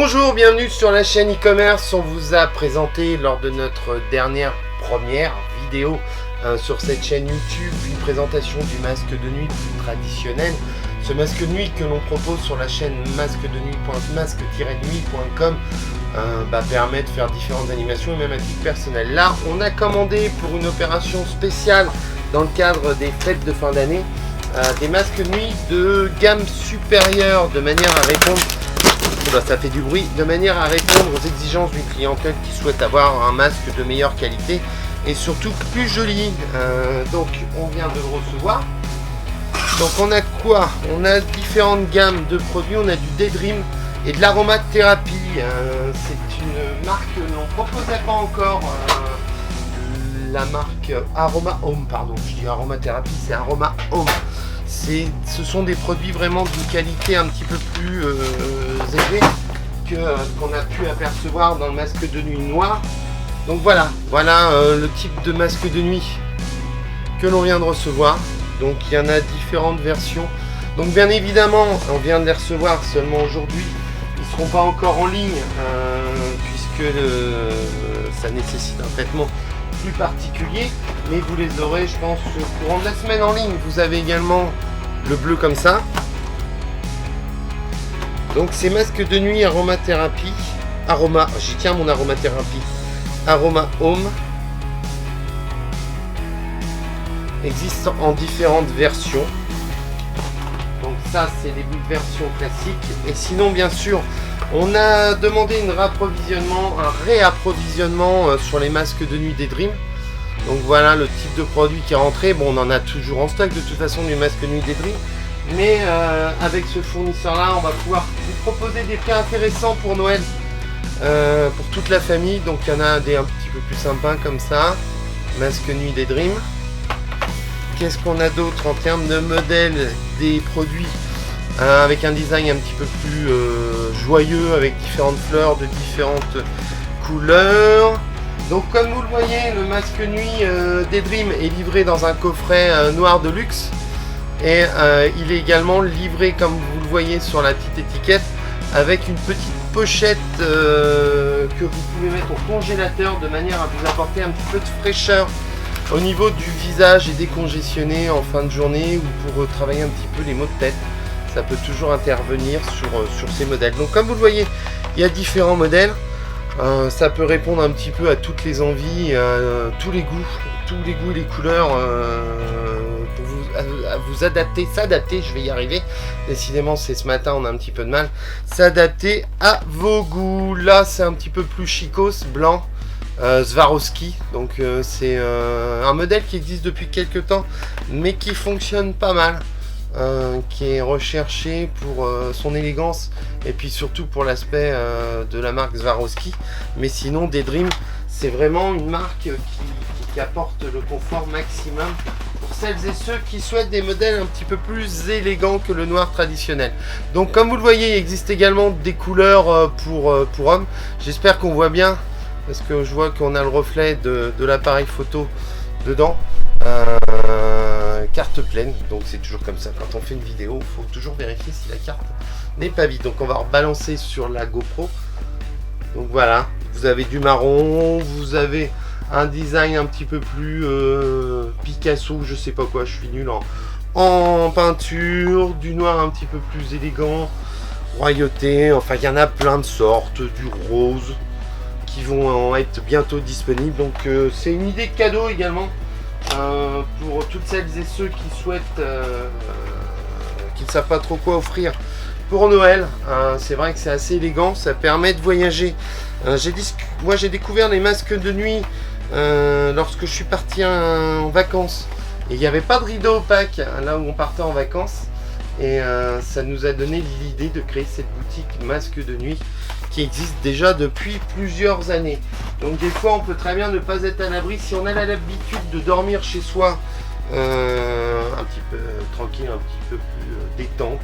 Bonjour, bienvenue sur la chaîne e-commerce. On vous a présenté lors de notre dernière première vidéo sur cette chaîne YouTube une présentation du masque de nuit plus traditionnel. Ce masque de nuit que l'on propose sur la chaîne masque-nuit.com permet de faire différentes animations et même à titre personnel. Là, on a commandé pour une opération spéciale dans le cadre des fêtes de fin d'année des masques de nuit de gamme supérieure de manière à répondre ça fait du bruit, de manière à répondre aux exigences d'une clientèle qui souhaite avoir un masque de meilleure qualité et surtout plus joli. Donc on vient de le recevoir. Donc on a quoi? On a différentes gammes de produits. On a du Daydream et de l'aromathérapie. C'est une marque que l'on ne proposait pas encore. La marque Aroma Home, pardon, je dis aromathérapie, c'est Aroma Home. Ce sont des produits vraiment d'une qualité un petit peu plus élevée que qu'on a pu apercevoir dans le masque de nuit noir. Donc voilà le type de masque de nuit que l'on vient de recevoir. Donc il y en a différentes versions. Donc bien évidemment, on vient de les recevoir seulement aujourd'hui. Ils ne seront pas encore en ligne puisque ça nécessite un traitement plus particulier, mais vous les aurez je pense au courant de la semaine en ligne. Vous avez également le bleu comme ça. Donc ces masques de nuit aromathérapie, j'y tiens mon aromathérapie, Aroma Home, existent en différentes versions. Donc ça c'est les versions classiques, et sinon bien sûr on a demandé un réapprovisionnement sur les masques de nuit Daydream. Donc voilà le type de produit qui est rentré. Bon, on en a toujours en stock de toute façon du masque de nuit Daydream. Mais avec ce fournisseur là, on va pouvoir vous proposer des prix intéressants pour Noël. Pour toute la famille. Donc il y en a des un petit peu plus sympas comme ça. Masque nuit Daydream. Qu'est-ce qu'on a d'autre en termes de modèles des produits avec un design un petit peu plus joyeux, avec différentes fleurs de différentes couleurs. Donc comme vous le voyez, le masque nuit Daydream est livré dans un coffret noir de luxe. Et il est également livré, comme vous le voyez sur la petite étiquette, avec une petite pochette que vous pouvez mettre au congélateur de manière à vous apporter un petit peu de fraîcheur au niveau du visage et décongestionner en fin de journée ou pour travailler un petit peu les maux de tête. Ça peut toujours intervenir sur ces modèles. Donc comme vous le voyez, il y a différents modèles. Ça peut répondre un petit peu à toutes les envies, tous les goûts et les couleurs pour vous adapter, s'adapter, je vais y arriver. Décidément, c'est ce matin, on a un petit peu de mal. S'adapter à vos goûts. Là, c'est un petit peu plus chicos, blanc, Swarovski. Donc c'est un modèle qui existe depuis quelques temps, mais qui fonctionne pas mal. Qui est recherché pour son élégance et puis surtout pour l'aspect de la marque Swarovski. Mais sinon Daydream c'est vraiment une marque qui apporte le confort maximum pour celles et ceux qui souhaitent des modèles un petit peu plus élégants que le noir traditionnel. Donc comme vous le voyez, il existe également des couleurs pour hommes. J'espère qu'on voit bien parce que je vois qu'on a le reflet de l'appareil photo dedans. Carte pleine, donc c'est toujours comme ça quand on fait une vidéo, il faut toujours vérifier si la carte n'est pas vide. Donc on va rebalancer sur la GoPro. Donc voilà, vous avez du marron, vous avez un design un petit peu plus Picasso, je sais pas quoi, je suis nul en peinture, du noir un petit peu plus élégant, royauté, enfin il y en a plein de sortes, du rose qui vont être bientôt disponibles. Donc c'est une idée de cadeau également. Pour toutes celles et ceux qui souhaitent qui ne savent pas trop quoi offrir pour Noël. C'est vrai que c'est assez élégant, ça permet de voyager. Moi j'ai découvert les masques de nuit lorsque je suis parti en vacances et il n'y avait pas de rideau opaque là où on partait en vacances, et ça nous a donné l'idée de créer cette boutique masque de nuit qui existe déjà depuis plusieurs années. Donc des fois on peut très bien ne pas être à l'abri si on a l'habitude de dormir chez soi un petit peu tranquille, un petit peu plus détente,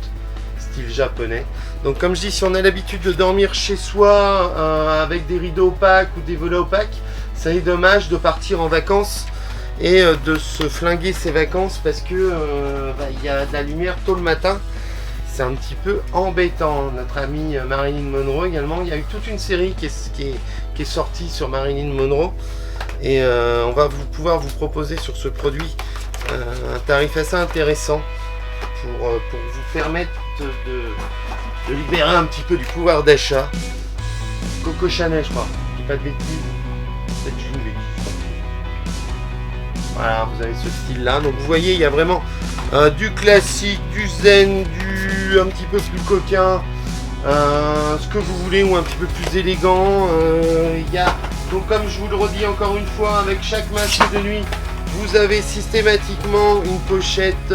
style japonais. Donc comme je dis, si on a l'habitude de dormir chez soi avec des rideaux opaques ou des volets opaques, ça est dommage de partir en vacances et de se flinguer ses vacances parce que il y a de la lumière tôt le matin. c'est un petit peu embêtant. Notre amie Marilyn Monroe également, il y a eu toute une série qui est sortie sur Marilyn Monroe. Et on va pouvoir vous proposer sur ce produit un tarif assez intéressant pour vous permettre de libérer un petit peu du pouvoir d'achat. Coco Chanel, je crois, je dis pas de bêtises, peut-être une bêtise. Voilà, vous avez ce style là, donc vous voyez il y a vraiment du classique, du zen, du un petit peu plus coquin, ce que vous voulez, ou un petit peu plus élégant. Il y a, donc comme je vous le redis encore une fois, avec chaque masque de nuit, vous avez systématiquement une pochette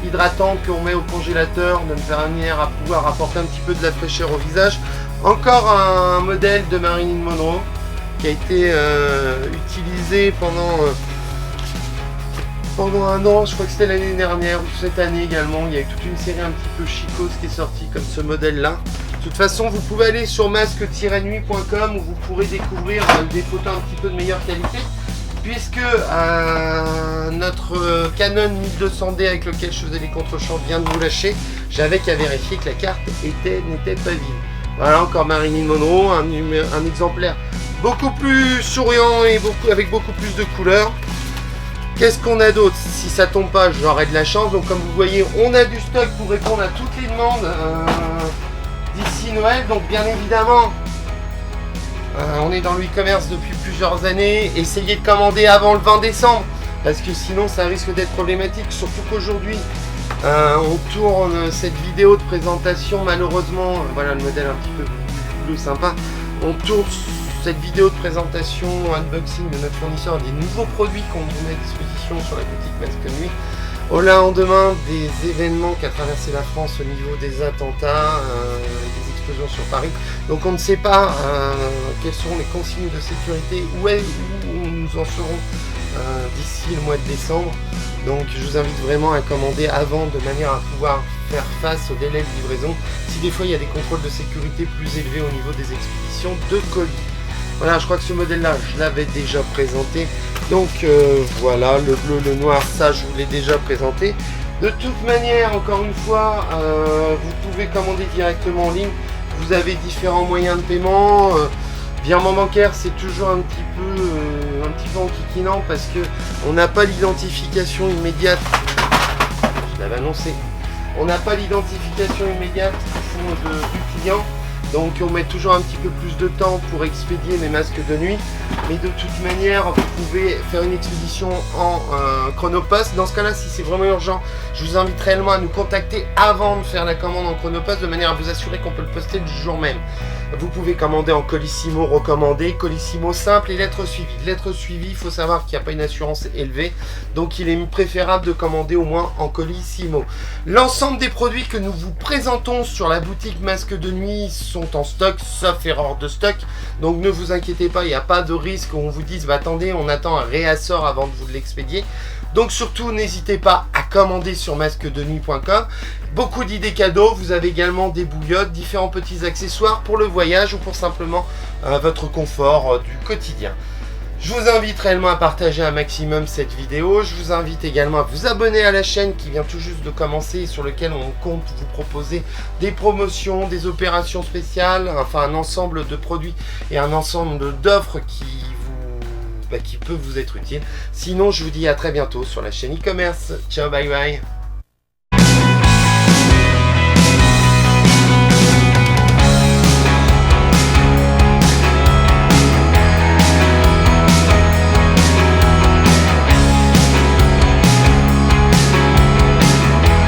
hydratante qu'on met au congélateur, de manière à pouvoir apporter un petit peu de la fraîcheur au visage. Encore un modèle de Marilyn Monroe qui a été utilisé pendant un an, je crois que c'était l'année dernière ou cette année également. Il y a eu toute une série un petit peu chicose qui est sortie comme ce modèle là. De toute façon, vous pouvez aller sur masque-nuit.com où vous pourrez découvrir des photos un petit peu de meilleure qualité, puisque notre Canon 1200D avec lequel je faisais les contre-champs vient de nous lâcher. J'avais qu'à vérifier que la carte n'était pas vide. Voilà, encore Marilyn Monroe, un exemplaire beaucoup plus souriant et avec beaucoup plus de couleurs. Qu'est-ce qu'on a d'autre? Si ça tombe pas, j'aurai de la chance. Donc comme vous voyez, on a du stock pour répondre à toutes les demandes d'ici Noël. Donc bien évidemment, on est dans le e-commerce depuis plusieurs années. Essayez de commander avant le 20 décembre, parce que sinon ça risque d'être problématique. Surtout qu'aujourd'hui, on tourne cette vidéo de présentation, malheureusement, voilà le modèle un petit peu bleu sympa. On tourne cette vidéo de présentation, unboxing de notre fournisseur, des nouveaux produits qu'on vous met à disposition sur la boutique Masque Nuit. Au lendemain des événements qu'a traversé la France au niveau des attentats, des explosions sur Paris. Donc on ne sait pas quelles seront les consignes de sécurité, où nous en serons d'ici le mois de décembre. Donc je vous invite vraiment à commander avant, de manière à pouvoir faire face au délai de livraison, si des fois il y a des contrôles de sécurité plus élevés au niveau des expéditions de colis. Voilà, je crois que ce modèle là je l'avais déjà présenté, donc voilà, le bleu, le noir, ça je vous l'ai déjà présenté. De toute manière, encore une fois, vous pouvez commander directement en ligne. Vous avez différents moyens de paiement. Virement bancaire, c'est toujours un petit peu enquiquinant, parce que on n'a pas l'identification immédiate. Je l'avais annoncé. On n'a pas l'identification immédiate du client. Donc on met toujours un petit peu plus de temps pour expédier mes masques de nuit. Mais de toute manière, vous pouvez faire une expédition en Chronopost. Dans ce cas-là, si c'est vraiment urgent, je vous invite réellement à nous contacter avant de faire la commande en Chronopost, de manière à vous assurer qu'on peut le poster le jour même. Vous pouvez commander en Colissimo recommandé, Colissimo simple et lettre suivie. Lettre suivie, il faut savoir qu'il n'y a pas une assurance élevée, donc il est préférable de commander au moins en Colissimo. L'ensemble des produits que nous vous présentons sur la boutique Masque de Nuit sont en stock, sauf erreur de stock. Donc ne vous inquiétez pas, il n'y a pas de risque où on vous dise bah, attendez, on attend un réassort avant de vous l'expédier. Donc surtout, n'hésitez pas à commander sur masquedenuit.com. Beaucoup d'idées cadeaux. Vous avez également des bouillottes, différents petits accessoires pour le voyage ou pour simplement votre confort du quotidien. Je vous invite réellement à partager un maximum cette vidéo. Je vous invite également à vous abonner à la chaîne qui vient tout juste de commencer et sur lequel on compte vous proposer des promotions, des opérations spéciales, enfin un ensemble de produits et un ensemble d'offres qui peut vous être utile. Sinon, je vous dis à très bientôt sur la chaîne e-commerce. Ciao, bye bye.